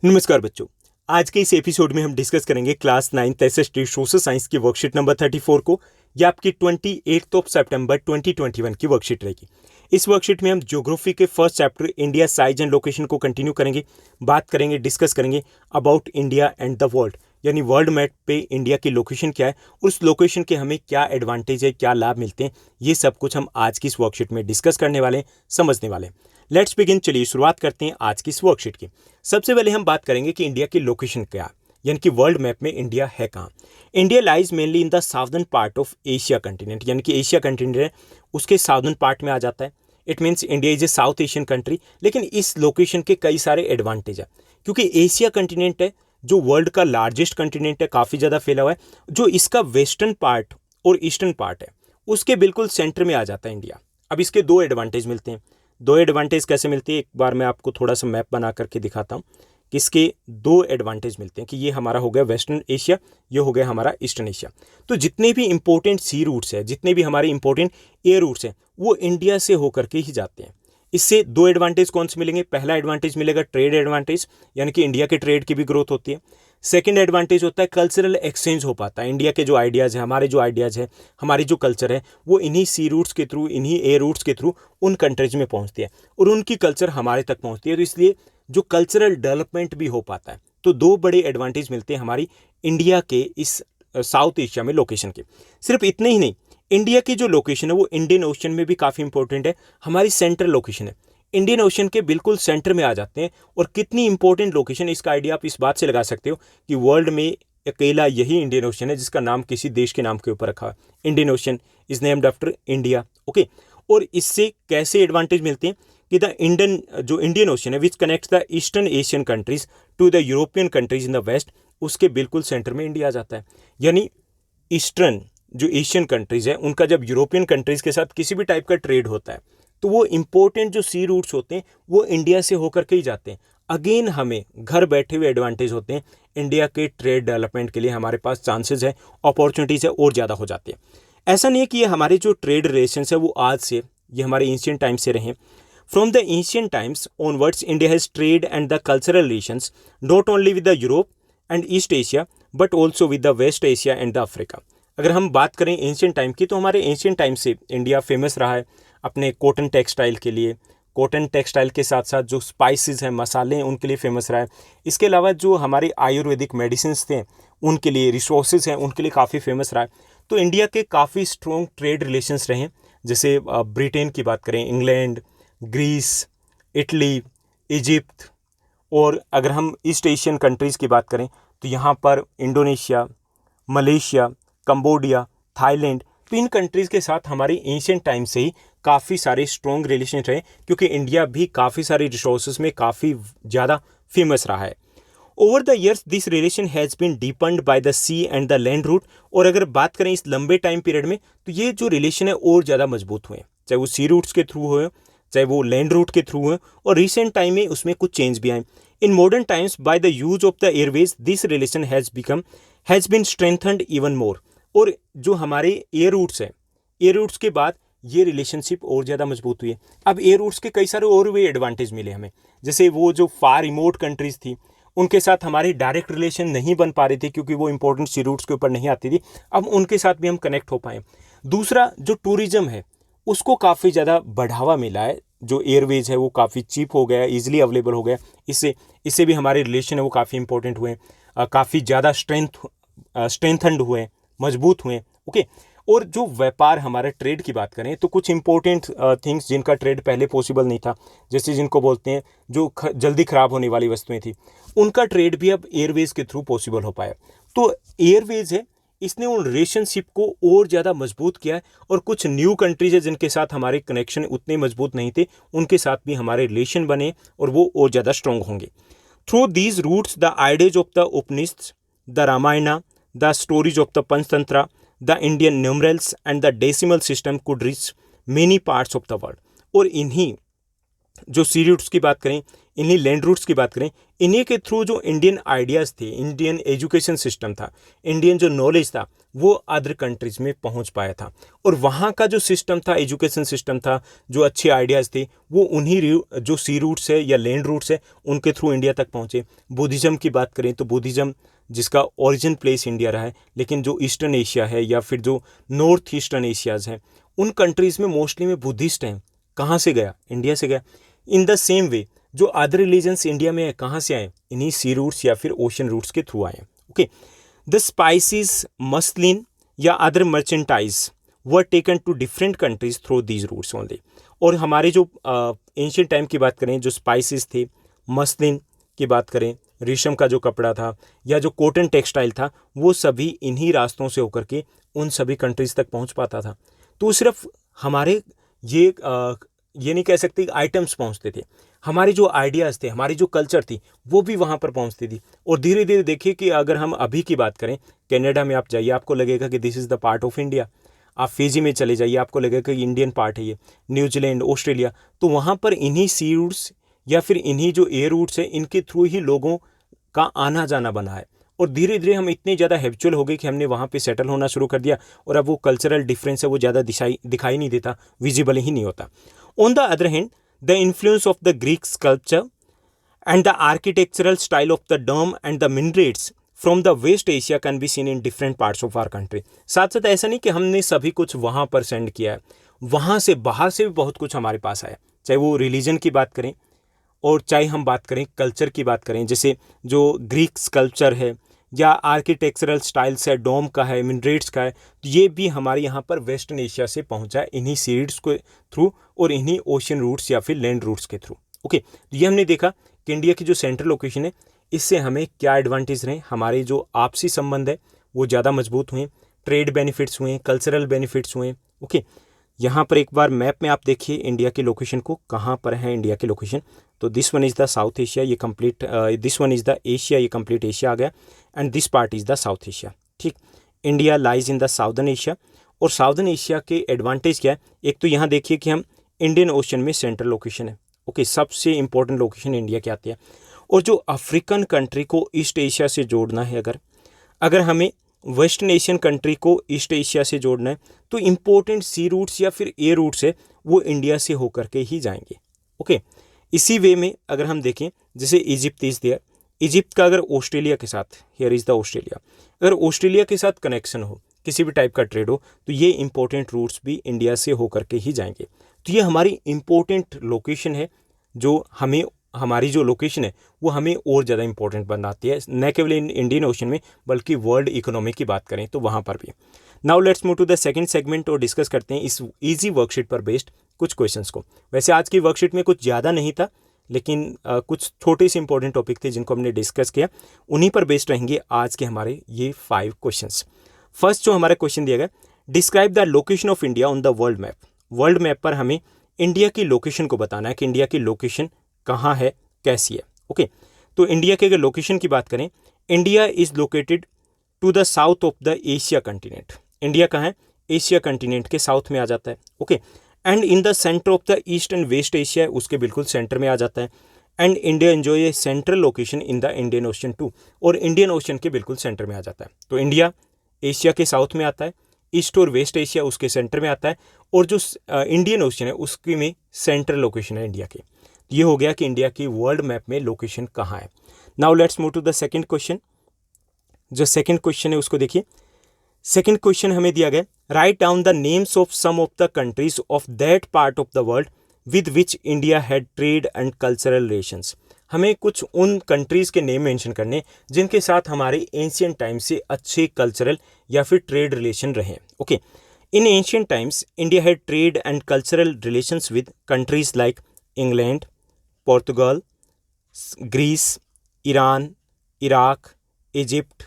नमस्कार बच्चों। आज के इस एपिसोड में हम डिस्कस करेंगे class 9th SST social science की वर्कशीट नंबर 34 को। यह आपकी 28 सितंबर 2021 की वर्कशीट रहेगी। इस वर्कशीट में हम ज्योग्राफी के first chapter India size and location को कंटिन्यू करेंगे। बात करेंगे, डिस्कस करेंगे about India and the world, यानी वर्ल्ड मैप पे इंडिया की लोकेशन क्या है, उस लोकेशन के हमें क्या एडवांटेज है, क्या लाभ मिलते हैं, ये सब कुछ हम आज की इस वर्कशीट में डिस्कस करने वाले हैं, समझने वाले हैं। Let's begin. चलिए शुरुआत करते हैं आज की इस वर्कशीट की। सबसे पहले हम बात करेंगे कि इंडिया की लोकेशन क्या है, यानी कि वर्ल्ड मैप में इंडिया है कहाँ। India lies mainly in the southern part of Asia continent, यानी कि एशिया कंटिनेंट है उसके साउदर्न पार्ट में आ जाता है। It means India is a south Asian country. लेकिन इस लोकेशन के कई सारे एडवांटेज है, क्योंकि एशिया कंटिनेंट है जो वर्ल्ड का लार्जेस्ट कंटिनेंट है, काफ़ी ज़्यादा फैला हुआ है। जो इसका वेस्टर्न पार्ट और ईस्टर्न पार्ट है उसके बिल्कुल सेंटर में आ जाता है इंडिया। अब इसके दो एडवांटेज मिलते हैं। दो एडवांटेज कैसे मिलती है, एक बार मैं आपको थोड़ा सा मैप बना करके दिखाता हूँ कि इसके दो एडवांटेज मिलते हैं कि ये हमारा हो गया वेस्टर्न एशिया, ये हो गया हमारा ईस्टर्न एशिया। तो जितने भी इंपॉर्टेंट सी रूट्स हैं, जितने भी हमारे इंपॉर्टेंट एयर रूट्स हैं, वो इंडिया से होकर के ही जाते हैं। इससे दो एडवांटेज कौन से मिलेंगे? पहला एडवांटेज मिलेगा ट्रेड एडवांटेज, यानी कि इंडिया के ट्रेड की भी ग्रोथ होती है। सेकंड एडवांटेज होता है कल्चरल एक्सचेंज हो पाता है। इंडिया के जो आइडियाज़ हैं, हमारे जो आइडियाज़ हैं, हमारी जो कल्चर है, वो इन्हीं सी रूट्स के थ्रू, इन्हीं एयर रूट्स के थ्रू उन कंट्रीज में पहुंचती है और उनकी कल्चर हमारे तक पहुंचती है। तो इसलिए जो कल्चरल डेवलपमेंट भी हो पाता है। तो दो बड़े एडवांटेज मिलते हैं हमारी इंडिया के इस साउथ एशिया में लोकेशन के। सिर्फ इतने ही नहीं, इंडिया की जो लोकेशन है वो इंडियन ओशन में भी काफ़ी इंपॉर्टेंट है। हमारी सेंट्रल लोकेशन है, इंडियन ओशन के बिल्कुल सेंटर में आ जाते हैं। और कितनी इंपॉर्टेंट लोकेशन, इसका आइडिया आप इस बात से लगा सकते हो कि वर्ल्ड में अकेला यही इंडियन ओशन है जिसका नाम किसी देश के नाम के ऊपर रखा है। Indian ocean is named after India. Okay. और इससे कैसे एडवांटेज मिलते हैं कि द इंडियन ओशन है which connects the eastern Asian countries to the European countries in the west, उसके बिल्कुल सेंटर में इंडिया आ जाता है। यानी ईस्टर्न जो एशियन कंट्रीज है उनका जब यूरोपियन कंट्रीज के साथ किसी भी टाइप का ट्रेड होता है तो वो इंपॉर्टेंट जो सी रूट्स होते हैं वो इंडिया से होकर के ही जाते हैं। अगेन हमें घर बैठे हुए एडवांटेज होते हैं। इंडिया के ट्रेड डेवलपमेंट के लिए हमारे पास चांसेस है, अपॉर्चुनिटीज़ है और ज़्यादा हो जाती है। ऐसा नहीं है कि ये हमारे जो ट्रेड रिलेशंस है वो आज से, ये हमारे एंशियंट टाइम से रहे। From the ancient times onwards India has trade and the cultural relations not only with the Europe and East Asia but also with the West Asia and the Africa. अगर हम बात करें ancient time की, तो हमारे ancient time से India famous रहा है अपने कॉटन टेक्सटाइल के लिए। कॉटन टेक्सटाइल के साथ साथ जो स्पाइसेस हैं, मसाले हैं, उनके लिए फेमस रहा है। इसके अलावा जो हमारे आयुर्वेदिक मेडिसिन्स थे उनके लिए, रिसोर्सेज हैं उनके लिए काफ़ी फेमस रहा है। तो इंडिया के काफ़ी स्ट्रॉन्ग ट्रेड रिलेशंस रहे हैं। जैसे ब्रिटेन की बात करें, इंग्लैंड, ग्रीस, इटली, इजिप्ट, और अगर हम ईस्ट एशियन कंट्रीज़ की बात करें तो यहाँ पर इंडोनेशिया, मलेशिया, कंबोडिया, थाईलैंड, तो इन कंट्रीज़ के साथ हमारे एंशियंट टाइम से ही काफ़ी सारे स्ट्रॉन्ग रिलेशन रहे, क्योंकि इंडिया भी काफ़ी सारे रिसोर्सेज में काफ़ी ज़्यादा फेमस रहा है। Over the years this relation has been deepened by the sea and the land route. और अगर बात करें इस लंबे टाइम पीरियड में, तो ये जो रिलेशन है और ज़्यादा मजबूत हुए, चाहे वो सी रूट्स के थ्रू हो, चाहे वो लैंड रूट के थ्रू हो, और रिसेंट टाइम में उसमें कुछ चेंज भी आए। In modern times by the use of the airways this relation has been strengthened even more. और जो हमारे एयर रूट्स हैं, एयर रूट्स के बाद ये रिलेशनशिप और ज़्यादा मजबूत हुई है। अब एयर रूट्स के कई सारे और भी एडवांटेज मिले हमें। जैसे वो जो फार रिमोट कंट्रीज़ थी उनके साथ हमारी डायरेक्ट रिलेशन नहीं बन पा रही थी, क्योंकि वो इंपॉर्टेंट सी रूट्स के ऊपर नहीं आती थी। अब उनके साथ भी हम कनेक्ट हो पाए। दूसरा, जो टूरिज्म है उसको काफ़ी ज़्यादा बढ़ावा मिला है। जो एयरवेज है वो काफ़ी चीप हो गया, ईजिली अवेलेबल हो गया। इससे भी हमारे रिलेशन है वो काफ़ी इंपॉर्टेंट हुए, काफ़ी ज़्यादा स्ट्रेंथन्ड हुए, मजबूत हुए। ओके। और जो व्यापार, हमारे ट्रेड की बात करें तो कुछ इंपॉर्टेंट थिंग्स जिनका ट्रेड पहले पॉसिबल नहीं था, जैसे जिनको बोलते हैं जो जल्दी ख़राब होने वाली वस्तुएं थी, उनका ट्रेड भी अब एयरवेज के थ्रू पॉसिबल हो पाया। तो एयरवेज है, इसने उन रिलेशनशिप को और ज़्यादा मजबूत किया है। और कुछ न्यू कंट्रीज है जिनके साथ हमारे कनेक्शन उतने मजबूत नहीं थे, उनके साथ भी हमारे रिलेशन बने और वो और ज़्यादा स्ट्रॉन्ग होंगे। Through these routes the ideas of the Upanishad, the Ramayana, the stories of the Panchatantra, the Indian numerals and the decimal system could reach many parts of the world. और इन्हीं जो सी रूट्स की बात करें, इन्हीं लैंड रूट्स की बात करें, इन्हीं के थ्रू जो इंडियन आइडियाज़ थे, इंडियन एजुकेशन सिस्टम था, इंडियन जो नॉलेज था, वो अदर कंट्रीज़ में पहुंच पाया था। और वहाँ का जो सिस्टम था, एजुकेशन सिस्टम था, जो अच्छे आइडियाज़ थे, वो उन्हीं जो सी रूट्स है या लैंड रूट्स है उनके थ्रू इंडिया तक पहुँचे। बुद्धिज़्म की बात करें तो बुद्धिज़्म जिसका ओरिजिन प्लेस इंडिया रहा है, लेकिन जो ईस्टर्न एशिया है या फिर जो नॉर्थ ईस्टर्न एशियाज़ हैं, उन कंट्रीज़ में मोस्टली में बुद्धिस्ट हैं। कहाँ से गया? इंडिया से गया। इन द सेम वे जो अदर रिलीजन्स इंडिया में है, कहाँ से आए? इन्हीं सी रूट्स या फिर ओशन रूट्स के थ्रू आए। ओके, द स्पाइसेस, मसलिन या other merchandise were taken to different countries through these routes only. और हमारे जो एंशियंट टाइम की बात करें, जो स्पाइसेस थे, मसलिन की बात करें, रेशम का जो कपड़ा था या जो कॉटन टेक्सटाइल था, वो सभी इन्हीं रास्तों से होकर के उन सभी कंट्रीज तक पहुंच पाता था। तो सिर्फ हमारे ये नहीं कह सकते आइटम्स पहुंचते थे, हमारे जो आइडियाज़ थे, हमारी जो कल्चर थी, वो भी वहाँ पर पहुँचती थी। और धीरे धीरे देखिए कि अगर हम अभी की बात करें, कनाडा में आप जाइए, आपको लगेगा कि this is the part of India. आप फिजी में चले जाइए, आपको लगेगा कि इंडियन पार्ट है ये। न्यूजीलैंड, ऑस्ट्रेलिया, तो वहाँ पर इन्हीं सी रूट्स या फिर इन्हीं जो एयर रूट्स हैं, इनके थ्रू ही लोगों का आना जाना बना है। और धीरे धीरे हम इतने ज़्यादा हैबिचुअल हो गए कि हमने वहाँ पे सेटल होना शुरू कर दिया, और अब वो कल्चरल डिफरेंस है वो ज़्यादा दिखाई नहीं देता, विजिबल ही नहीं होता। On the other hand, the influence of the Greek sculpture and the architectural style of the dome and the minarets from the West Asia can be seen in different parts of our country। साथ साथ ऐसा नहीं कि हमने सभी कुछ वहाँ पर सेंड किया है, वहाँ से बाहर से भी बहुत कुछ हमारे पास आया, चाहे वो रिलीजन की बात करें और चाहे हम बात करें कल्चर की बात करें, जैसे जो ग्रीक स्कल्पचर है या आर्किटेक्चरल स्टाइल्स है, डोम का है, मिनरेट्स का है, तो ये भी हमारे यहाँ पर वेस्टर्न एशिया से पहुँचा है इन्हीं सीरीड्स के थ्रू और इन्हीं ओशन रूट्स या फिर लैंड रूट्स के थ्रू। ओके, तो ये हमने देखा कि इंडिया की जो सेंट्रल लोकेशन है, इससे हमें क्या एडवांटेज रहे, हमारे जो आपसी संबंध है वो ज़्यादा मजबूत हुए, ट्रेड बेनिफिट्स हुए, कल्चरल बेनिफिट्स हुए। ओके, यहाँ पर एक बार मैप में आप देखिए इंडिया की लोकेशन को, कहाँ पर है इंडिया की लोकेशन। तो this one is the South Asia, ये complete, this one is the Asia, ये कंप्लीट एशिया आ गया, and this part is the South Asia. ठीक, India lies in the southern Asia. और साउदर्न एशिया के advantage क्या है? एक तो यहाँ देखिए कि हम इंडियन ओशन में सेंट्रल लोकेशन है। ओके, सबसे इंपॉर्टेंट लोकेशन इंडिया की आती है। और जो अफ्रीकन कंट्री को ईस्ट एशिया से जोड़ना है, अगर हमें वेस्टर्न एशियन कंट्री को ईस्ट एशिया से जोड़ना है, तो इम्पोर्टेंट सी रूट्स या फिर एयर रूट्स है वो इंडिया से होकर के ही जाएंगे। ओके, इसी वे में अगर हम देखें, जैसे इजिप्ट इज देयर, इजिप्ट का अगर ऑस्ट्रेलिया के साथ, हियर इज़ द ऑस्ट्रेलिया, अगर ऑस्ट्रेलिया के साथ कनेक्शन हो, किसी भी टाइप का ट्रेड हो, तो ये इंपॉर्टेंट रूट्स भी इंडिया से होकर के ही जाएंगे। तो ये हमारी इंपॉर्टेंट लोकेशन है, जो हमें, हमारी जो लोकेशन है वो हमें और ज़्यादा इंपॉर्टेंट बनाती है, न केवल इंडियन ओशन में बल्कि वर्ल्ड इकोनॉमी की बात करें तो वहाँ पर भी। Now let's move to the second segment और डिस्कस करते हैं इस इजी वर्कशीट पर बेस्ड कुछ क्वेश्चंस को। वैसे आज की वर्कशीट में कुछ ज़्यादा नहीं था, लेकिन कुछ छोटे से इंपॉर्टेंट टॉपिक थे जिनको हमने डिस्कस किया, उन्हीं पर बेस्ड रहेंगे आज के हमारे ये 5 क्वेश्चंस। फर्स्ट जो हमारा क्वेश्चन दिया गया, describe the location of India on the world map. World map पर हमें इंडिया की लोकेशन को बताना है कि इंडिया की लोकेशन कहाँ है, कैसी है। ओके, तो इंडिया के अगर लोकेशन की बात करें, India is located to the south of the Asia continent. India कहाँ है? एशिया कंटिनेंट के साउथ में आ जाता है। Okay, and in the centre of the east and west Asia, उसके बिल्कुल सेंटर में आ जाता है। And India enjoy a central location in the Indian Ocean too, और इंडियन ओशन के बिल्कुल सेंटर में आ जाता है। तो इंडिया एशिया के साउथ में आता है, ईस्ट और वेस्ट एशिया उसके सेंटर में आता है, और जो इंडियन ओशन है उसके में सेंट्रल लोकेशन है इंडिया के। ये हो गया कि इंडिया की वर्ल्ड मैप में लोकेशन कहाँ है। Now let's move to the second question. जो सेकंड क्वेश्चन है उसको देखिए। सेकंड क्वेश्चन हमें दिया गया, write down the names of some of the countries of that part of the world with which India had trade and cultural relations. हमें कुछ उन कंट्रीज के नेम मेंशन करने जिनके साथ हमारे एंशियंट टाइम से अच्छे कल्चरल या फिर ट्रेड रिलेशन रहे। Okay, in ancient times India had trade and cultural relations with countries like England, Portugal, Greece, Iran, Iraq, Egypt,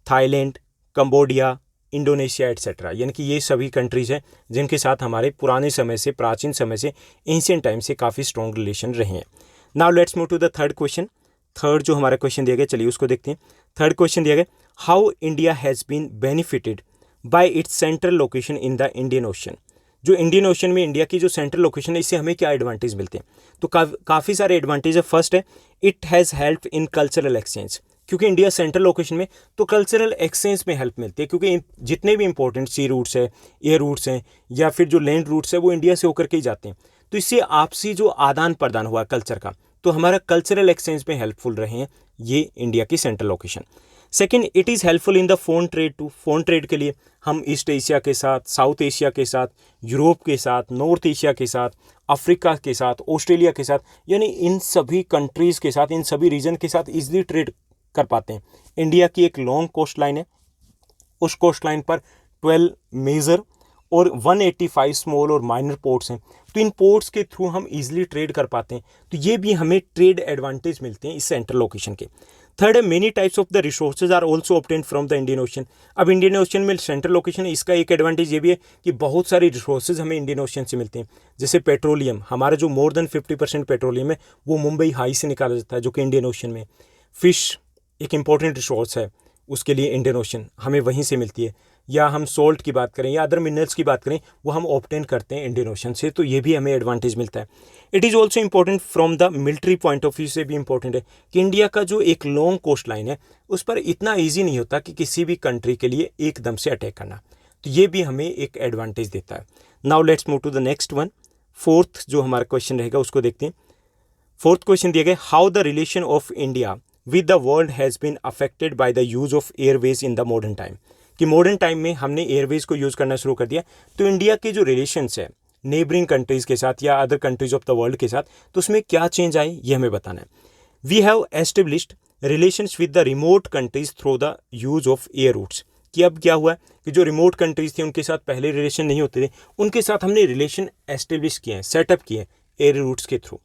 Thailand, Cambodia, Indonesia etcetera. यानी कि ये सभी कंट्रीज़ हैं जिनके साथ हमारे पुराने समय से, प्राचीन समय से, एंशियंट टाइम से काफ़ी स्ट्रॉन्ग रिलेशन रहे हैं। Now let's move to the third question. Third जो हमारा क्वेश्चन दिया गया, चलिए उसको देखते हैं। थर्ड क्वेश्चन दिया गया, how India has been benefited by its central location in the Indian Ocean. जो इंडियन ओशन में इंडिया की जो सेंट्रल लोकेशन है, इससे हमें क्या एडवांटेज मिलते हैं? तो काफ़ी सारे एडवांटेज है। फर्स्ट है, it has help in cultural exchange, क्योंकि इंडिया सेंट्रल लोकेशन में, तो कल्चरल एक्सचेंज में हेल्प मिलती है, क्योंकि जितने भी इंपॉर्टेंट सी रूट्स है, एयर रूट्स हैं या फिर जो लैंड रूट्स है, वो इंडिया से होकर के ही जाते हैं। तो इससे आपसी जो आदान प्रदान हुआ कल्चर का, तो हमारा कल्चरल एक्सचेंज में हेल्पफुल रहे हैं ये इंडिया की central location. Second, it is helpful in the foreign trade too, foreign trade के लिए हम ईस्ट एशिया के साथ, साउथ एशिया के साथ, यूरोप के साथ, नॉर्थ एशिया के साथ, अफ्रीका के साथ, ऑस्ट्रेलिया के साथ, यानी इन सभी कंट्रीज़ के साथ, इन सभी रीजन के साथ ईजिली ट्रेड कर पाते हैं। इंडिया की एक लॉन्ग कोस्ट लाइन है, उस कोस्ट लाइन पर 12 मेजर और 185 स्मॉल और माइनर पोर्ट्स हैं, तो इन पोर्ट्स के थ्रू हम इजीली ट्रेड कर पाते हैं। तो ये भी हमें ट्रेड एडवांटेज मिलते हैं इस सेंट्रल लोकेशन के। थर्ड है, many types of the resources are also obtained from the Indian Ocean. अब इंडियन ओशन में सेंट्रल लोकेशन है, इसका एक एडवांटेज ये भी है कि बहुत सारे रिसोर्सेज हमें इंडियन ओशन से मिलते हैं। जैसे पेट्रोलियम, हमारा जो मोर देन 50% पेट्रोलियम है वो मुंबई हाई से निकाला जाता है, जो कि इंडियन ओशन में। फिश एक इम्पॉर्टेंट रिसोर्स है, उसके लिए इंडियन ओशन हमें वहीं से मिलती है। या हम सोल्ट की बात करें या अदर मिनरल्स की बात करें, वो हम ऑब्टेन करते हैं इंडियन ओशन से, तो ये भी हमें एडवांटेज मिलता है। It is also important from the military point of view से भी इंपॉर्टेंट है कि इंडिया का जो एक लॉन्ग कोस्ट लाइन है, उस पर इतना ईजी नहीं होता कि किसी भी कंट्री के लिए एकदम से अटैक करना, तो ये भी हमें एक एडवांटेज देता है। Now let's move to the next one. Fourth जो हमारा क्वेश्चन रहेगा उसको देखते हैं। फोर्थ क्वेश्चन दिया गया, how the relation of India with the world has been affected by the use of airways in the modern time, कि modern time में हमने एयरवेज को यूज़ करना शुरू कर दिया, तो इंडिया के जो रिलेशंस है नेबरिंग कंट्रीज़ के साथ या other countries of the world के साथ, तो उसमें क्या चेंज आए ये हमें बताना है। We have established relations with the remote countries through the use of air routes, कि अब क्या हुआ कि जो रिमोट कंट्रीज थी उनके साथ पहले रिलेशन नहीं होते थे, उनके साथ हमने रिलेशन एस्टेब्लिश किए हैं, सेटअप किए हैं एयर रूट्स के थ्रू।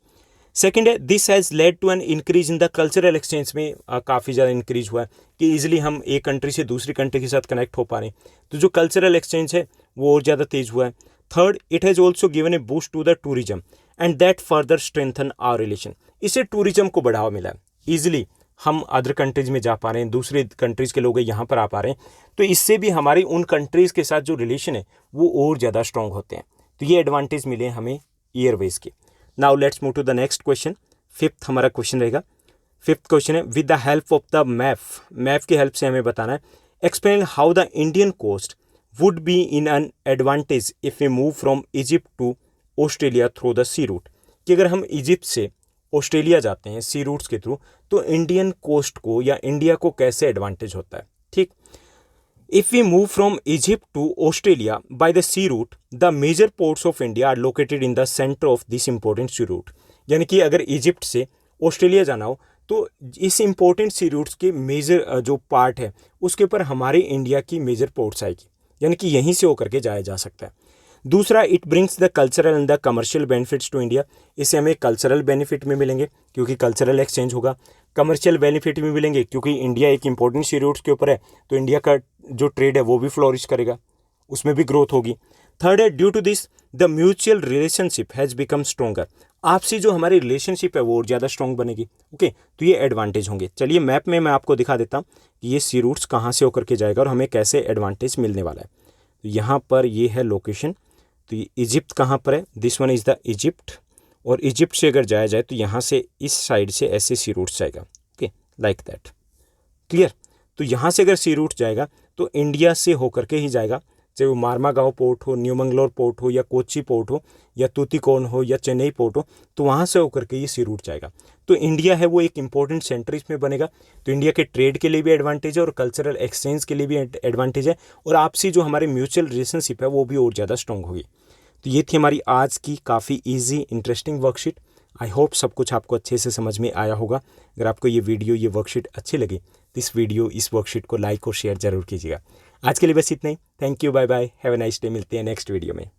सेकेंड है, this has led to an increase in the cultural exchange में काफ़ी ज़्यादा इंक्रीज हुआ है कि ईजिली हम एक कंट्री से दूसरी कंट्री के साथ कनेक्ट हो पा रहे हैं, तो जो कल्चरल एक्सचेंज है वो और ज़्यादा तेज़ हुआ है। Third, it has also given a boost to the tourism and that further strengthen our relation, इससे टूरिज्म को बढ़ावा मिला है, ईजिली हम अदर कंट्रीज़ में जा पा रहे हैं, दूसरे कंट्रीज़ के लोग यहाँ पर आ पा रहे हैं, तो इससे भी हमारे उन कंट्रीज़ के साथ जो रिलेशन है वो और ज़्यादा स्ट्रॉन्ग होते हैं, तो ये एडवांटेज मिले हमें एयरवेज के। Now let's move to the next question. Fifth हमारा क्वेश्चन रहेगा। फिफ्थ क्वेश्चन है, with the help of the map की हेल्प से हमें बताना है, explain how the Indian coast would be in an advantage if we move from Egypt to Australia through the sea route, कि अगर हम इजिप्ट से ऑस्ट्रेलिया जाते हैं सी रूट्स के थ्रू, तो इंडियन कोस्ट को या इंडिया को कैसे एडवांटेज होता है। ठीक, If we move from Egypt to Australia by the sea route, the major ports of India are located in the center of this important sea route. यानी कि अगर इजिप्ट से ऑस्ट्रेलिया जाना हो तो इस इम्पोर्टेंट सी रूट्स के मेजर जो पार्ट है उसके ऊपर हमारे इंडिया की मेजर पोर्ट्स आएगी, यानी कि यहीं से होकर के जाया जा सकता है। दूसरा, it brings the cultural and the commercial benefits to India, इससे हमें कल्चरल बेनिफिट में मिलेंगे क्योंकि कल्चरल एक्सचेंज होगा, कमर्शियल बेनिफिट भी मिलेंगे क्योंकि इंडिया एक इंपॉर्टेंट सी रूट्स के ऊपर है, तो इंडिया का जो ट्रेड है वो भी फ्लोरिश करेगा, उसमें भी ग्रोथ होगी। थर्ड है, due to this the mutual relationship has become stronger, आपसी जो हमारी रिलेशनशिप है वो और ज़्यादा स्ट्रॉन्ग बनेगी। ओके, तो ये एडवांटेज होंगे। चलिए मैप में मैं आपको दिखा देता हूँ कि ये सी रूट्स कहाँ से होकर के जाएगा और हमें कैसे एडवांटेज मिलने वाला है। तो यहाँ पर ये है लोकेशन, तो ये इजिप्ट कहाँ पर है, this one is the Egypt, और इजिप्ट से अगर जाया जाए तो यहाँ से इस साइड से ऐसे सी रूट्स जाएगा। Okay, like that, clear. तो यहाँ से अगर सी रूट जाएगा तो इंडिया से होकर के ही जाएगा, चाहे वो मार्मागांव पोर्ट हो, न्यू मंगलोर पोर्ट हो, या कोच्चि पोर्ट हो, या तूतीकोन हो, या चेन्नई पोर्ट हो, तो वहाँ से होकर के ये सी रूट जाएगा। तो इंडिया है वो एक इंपॉर्टेंट सेंटर इसमें बनेगा, तो इंडिया के ट्रेड के लिए भी एडवांटेज है और कल्चरल एक्सचेंज के लिए भी एडवांटेज है, और आपसी जो हमारी म्यूचुअल रिलेशनशिप है वो भी और ज़्यादा स्ट्रॉन्ग होगी। तो ये थी हमारी आज की काफ़ी easy interesting worksheet. I hope सब कुछ आपको अच्छे से समझ में आया होगा। अगर आपको ये वीडियो, ये वर्कशीट अच्छी लगी तो इस वर्कशीट को लाइक और शेयर जरूर कीजिएगा। आज के लिए बस इतना ही। Thank you, bye bye, have a nice day. मिलते हैं नेक्स्ट वीडियो में।